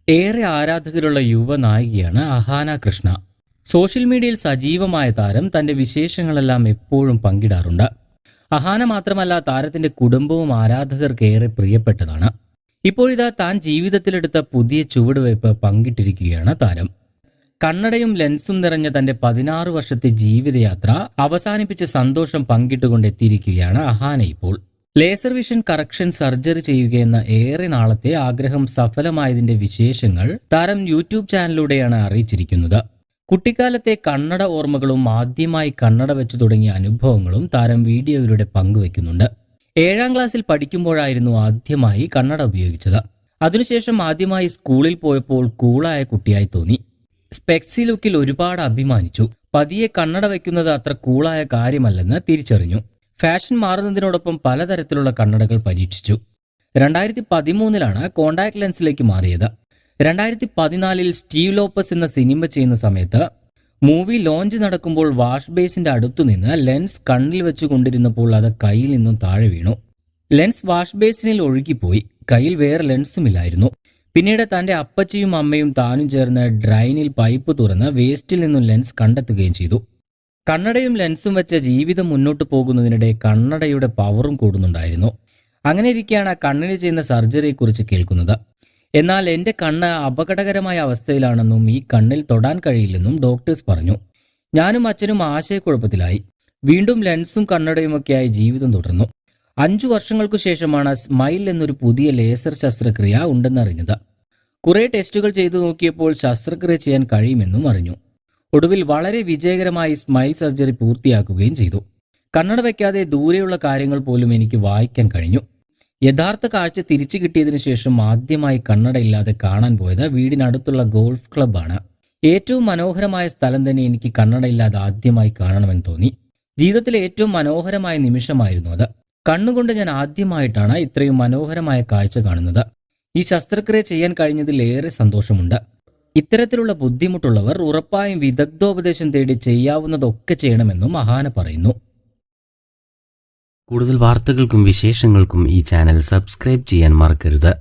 ഏറെ ആരാധകരുള്ള യുവനായികയാണ് അഹാന കൃഷ്ണ. സോഷ്യൽ മീഡിയയിൽ സജീവമായ താരം തന്റെ വിശേഷങ്ങളെല്ലാം എപ്പോഴും പങ്കിടാറുണ്ട്. അഹാന മാത്രമല്ല, താരത്തിന്റെ കുടുംബവും ആരാധകർക്ക് ഏറെ പ്രിയപ്പെട്ടതാണ്. ഇപ്പോഴിതാ താൻ ജീവിതത്തിലെടുത്ത പുതിയ ചുവടുവയ്പ് പങ്കിട്ടിരിക്കുകയാണ് താരം. കണ്ണടയും ലെൻസും നിറഞ്ഞ തന്റെ 16 വർഷത്തെ ജീവിതയാത്ര അവസാനിപ്പിച്ച സന്തോഷം പങ്കിട്ടുകൊണ്ടെത്തിയിരിക്കുകയാണ് അഹാന ഇപ്പോൾ. ലേസർ വിഷൻ കറക്ഷൻ സർജറി ചെയ്യുകയെന്ന ഏറെ നാളത്തെ ആഗ്രഹം സഫലമായതിന്റെ വിശേഷങ്ങൾ താരം യൂട്യൂബ് ചാനലിലൂടെയാണ് അറിയിച്ചിരിക്കുന്നത്. കുട്ടിക്കാലത്തെ കണ്ണട ഓർമ്മകളും ആദ്യമായി കണ്ണട വെച്ചു തുടങ്ങിയ അനുഭവങ്ങളും താരം വീഡിയോയിലൂടെ പങ്കുവെക്കുന്നുണ്ട്. 7ാം ക്ലാസ്സിൽ പഠിക്കുമ്പോഴായിരുന്നു ആദ്യമായി കണ്ണട ഉപയോഗിച്ചത്. അതിനുശേഷം ആദ്യമായി സ്കൂളിൽ പോയപ്പോൾ കൂളായ കുട്ടിയായി തോന്നി. സ്പെക്സി ലുക്കിൽ ഒരുപാട് അഭിമാനിച്ചു. പതിയെ കണ്ണട വയ്ക്കുന്നത് അത്ര കൂളായ കാര്യമല്ലെന്ന് തിരിച്ചറിഞ്ഞു. ഫാഷൻ മാറുന്നതിനോടൊപ്പം പലതരത്തിലുള്ള കണ്ണടകൾ പരീക്ഷിച്ചു. 2013 കോണ്ടാക്ട് ലെൻസിലേക്ക് മാറിയത്. 2014 സ്റ്റീവ് ലോപ്പസ് എന്ന സിനിമ ചെയ്യുന്ന സമയത്ത് മൂവി ലോഞ്ച് നടക്കുമ്പോൾ വാഷ് ബേസിന്റെ അടുത്തുനിന്ന് ലെൻസ് കണ്ണിൽ വെച്ചുകൊണ്ടിരുന്നപ്പോൾ അത് കയ്യിൽ നിന്നും താഴെ വീണു. ലെൻസ് വാഷ് ബേസിനിൽ ഒഴുകിപ്പോയി. കയ്യിൽ വേറെ ലെൻസുമില്ലായിരുന്നു. പിന്നീട് തന്റെ അപ്പച്ചിയും അമ്മയും താനും ചേർന്ന് ഡ്രൈനിൽ പൈപ്പ് തുറന്ന് വേസ്റ്റിൽ നിന്നും ലെൻസ് കണ്ടെത്തുകയും ചെയ്തു. കണ്ണടയും ലെൻസും വെച്ച ജീവിതം മുന്നോട്ട് പോകുന്നതിനിടെ കണ്ണടയുടെ പവറും കൂടുന്നുണ്ടായിരുന്നു. അങ്ങനെ ഇരിക്കെയാണ് കണ്ണിന് ചെയ്യുന്ന സർജറിയെക്കുറിച്ച് കേൾക്കുന്നത്. എന്നാൽ എന്റെ കണ്ണ് അപകടകരമായ അവസ്ഥയിലാണെന്നും ഈ കണ്ണിൽ തൊടാൻ കഴിയില്ലെന്നും ഡോക്ടേഴ്സ് പറഞ്ഞു. ഞാനും അച്ഛനും ആശയക്കുഴപ്പത്തിലായി. വീണ്ടും ലെൻസും കണ്ണടയുമൊക്കെയായി ജീവിതം തുടർന്നു. 5 വർഷങ്ങൾക്കു ശേഷമാണ് സ്മൈൽ എന്നൊരു പുതിയ ലേസർ ശസ്ത്രക്രിയ ഉണ്ടെന്നറിഞ്ഞത്. കുറെ ടെസ്റ്റുകൾ ചെയ്തു നോക്കിയപ്പോൾ ശസ്ത്രക്രിയ ചെയ്യാൻ കഴിയുമെന്നും അറിഞ്ഞു. ഒടുവിൽ വളരെ വിജയകരമായി സ്മൈൽ സർജറി പൂർത്തിയാക്കുകയും ചെയ്തു. കണ്ണട വയ്ക്കാതെ ദൂരെയുള്ള കാര്യങ്ങൾ പോലും എനിക്ക് വായിക്കാൻ കഴിഞ്ഞു. യഥാർത്ഥ കാഴ്ച തിരിച്ചു കിട്ടിയതിനു ശേഷം ആദ്യമായി കണ്ണടയില്ലാതെ കാണാൻ പോയത് വീടിനടുത്തുള്ള ഗോൾഫ് ക്ലബ്ബാണ്. ഏറ്റവും മനോഹരമായ സ്ഥലം തന്നെ എനിക്ക് കണ്ണടയില്ലാതെ ആദ്യമായി കാണണമെന്ന് തോന്നി. ജീവിതത്തിലെ ഏറ്റവും മനോഹരമായ നിമിഷമായിരുന്നു അത്. കണ്ണുകൊണ്ട് ഞാൻ ആദ്യമായിട്ടാണ് ഇത്രയും മനോഹരമായ കാഴ്ച കാണുന്നത്. ഈ ശസ്ത്രക്രിയ ചെയ്യാൻ കഴിഞ്ഞതിൽ ഏറെ സന്തോഷമുണ്ട്. ഇത്തരത്തിലുള്ള ബുദ്ധിമുട്ടുള്ളവർ ഉറപ്പായും വിദഗ്ധോപദേശം തേടി ചെയ്യാവുന്നതൊക്കെ ചെയ്യണമെന്നും അഹാന പറയുന്നു. കൂടുതൽ വാർത്തകൾക്കും വിശേഷങ്ങൾക്കും ഈ ചാനൽ സബ്സ്ക്രൈബ് ചെയ്യാൻ മറക്കരുത്.